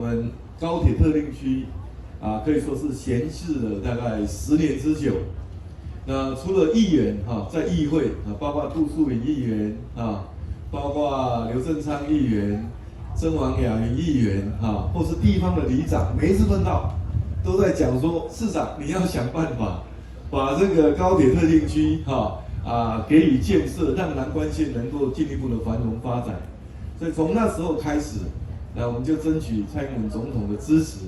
我们高铁特定区可以说是闲置了大概10年之久。那除了议员在议会包括杜淑颖议员包括刘正昌议员、曾王雅云议员或是地方的里长，每一次碰到都在讲说，市长你要想办法把这个高铁特定区给予建设，让南关县能够进一步的繁荣发展。所以从那时候开始。那我们就争取蔡英文总统的支持，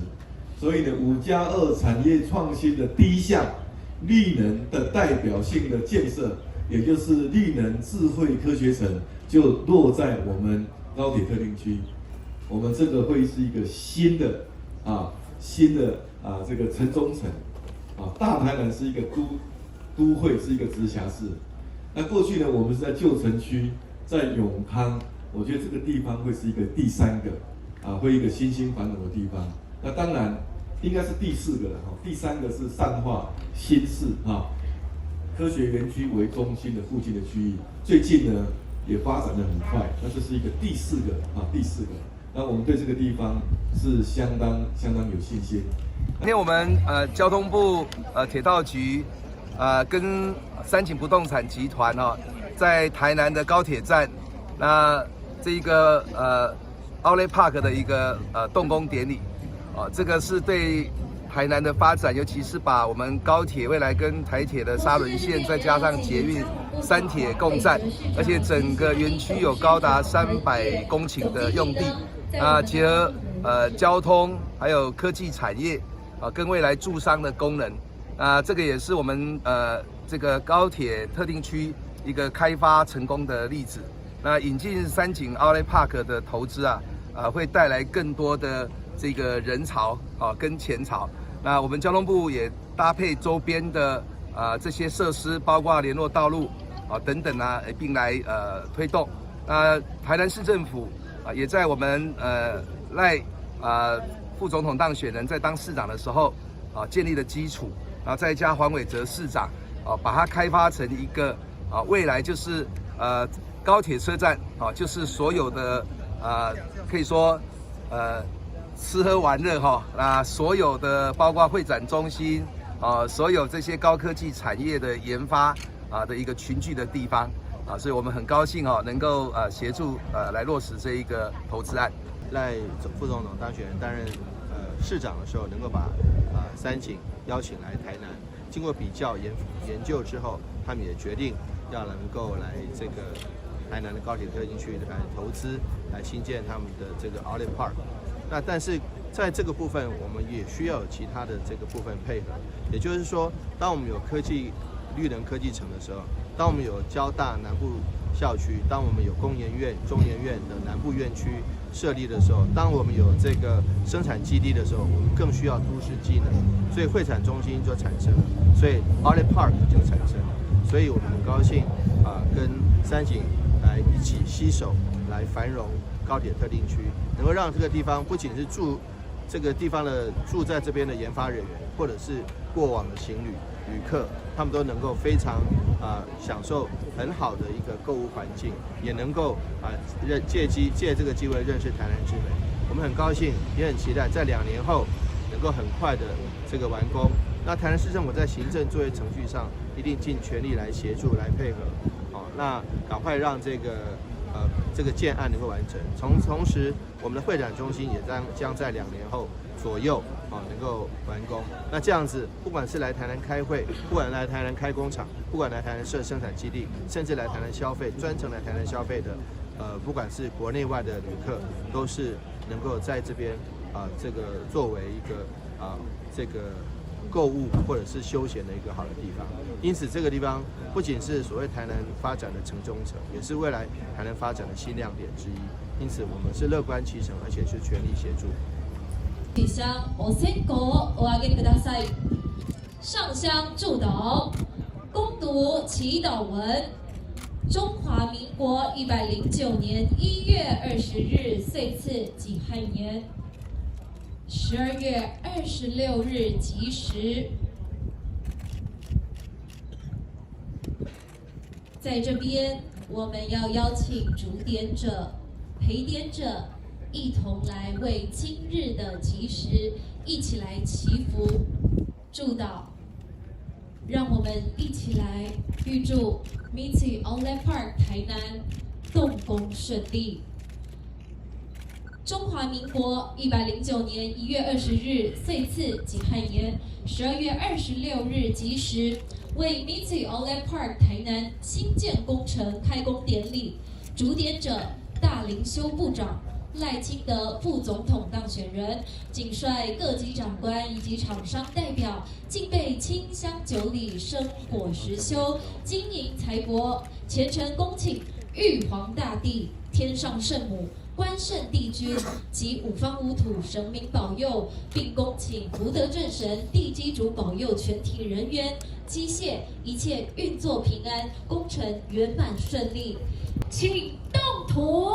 所以呢，5+2产业创新的第一项绿能的代表性的建设，也就是绿能智慧科学城，就落在我们高铁特定区。我们这个会是一个新的这个城中城大台南是一个都会，是一个直辖市。那过去呢，我们是在旧城区，在永康，我觉得这个地方会是一个第3个。会一个新兴繁荣的地方。那当然应该是第4个了第3个是善化新市科学园区为中心的附近的区域，最近呢也发展得很快。那这是一个第4个那我们对这个地方是相当有信心。今天我们交通部铁道局跟三井不动产集团在台南的高铁站，那这一个Outlet Park 的一个动工典礼，这个是对台南的发展，尤其是把我们高铁未来跟台铁的沙仑线，再加上捷运3铁共站，而且整个园区有高达300公顷的用地，结合交通还有科技产业跟未来驻商的功能，这个也是我们这个高铁特定区一个开发成功的例子。那引进三井 Outlet Park 的投资会带来更多的这个人潮跟钱潮。那我们交通部也搭配周边的这些设施，包括联络道路等等并来推动。台南市政府也在我们赖副总统当选人在当市长的时候建立了基础，然后再加黄伟哲市长把它开发成一个未来就是高铁车站就是所有的可以说吃喝玩乐所有的包括会展中心所有这些高科技产业的研发的一个群聚的地方所以我们很高兴能够协助来落实这一个投资案。赖副总统当选人担任市长的时候，能够把三井邀请来台南，经过比较研究之后，他们也决定要能够来这个台南的高铁特定区来投资，来新建他们的这个 Outlet Park。那但是在这个部分，我们也需要有其他的这个部分配合。也就是说，当我们有绿能科技城的时候，当我们有交大南部校区，当我们有工研院、中研院的南部院区设立的时候，当我们有这个生产基地的时候，我们更需要都市机能，所以会展中心就产生了，所以 Outlet Park 就产生了。所以我们很高兴跟三井来一起携手来繁荣高铁特定区，能够让这个地方不仅是这个地方的住在这边的研发人员，或者是过往的行旅客，他们都能够非常享受很好的一个购物环境，也能够借这个机会认识台南之美。我们很高兴，也很期待在2年后能够很快的这个完工。那台南市政府在行政作业程序上一定尽全力来协助、来配合，那赶快让这个建案能够完成。同时，我们的会展中心也将在2年后左右能够完工。那这样子，不管是来台南开会，不管来台南开工厂，不管来台南设生产基地，甚至来台南消费，专程来台南消费的，不管是国内外的旅客，都是能够在这边这个作为一个这个购物或者是休闲的一个好的地方。因此，这个地方不仅是所谓台南发展的城中城，也是未来台南发展的新亮点之一。因此，我们是乐观其成，而且是全力协助。请向お線香をお上げください。上香祝祷，恭读祈祷文。中华民国109年1月20日岁次己亥年12月26日吉时。在这边，我们要邀请主典者、陪典者一同来为今日的吉时一起来祈福祝祷。让我们一起来预祝 Mitsui Outlet Park 台南动工顺利。中华民国109年1月20日岁次己亥年12月26日吉时，为 Mitsui Outlet Park 台南新建工程开工典礼，主典者大林修部长、赖清德副总统当选人，仅率各级长官以及厂商代表，敬备清香酒礼、生火实修、金银财帛，虔诚恭请玉皇大帝、天上圣母、关圣帝君及五方五土神明保佑，并恭请福德正神、地基主保佑全体人员、机械一切运作平安，工程圆满顺利。请动土，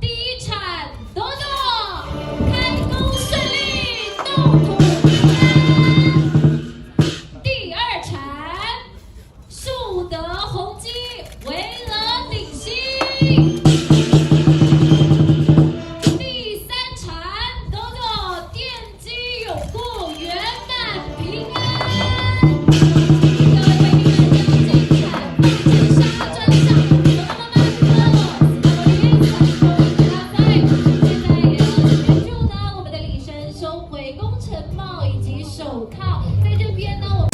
第一铲多多，开工顺利，动土平安。第二铲树德宏基为了领薪。第三铲多多奠基永固，圆满平安。各位贵宾们，将金铲放至沙砖上。手套，在这边呢，我们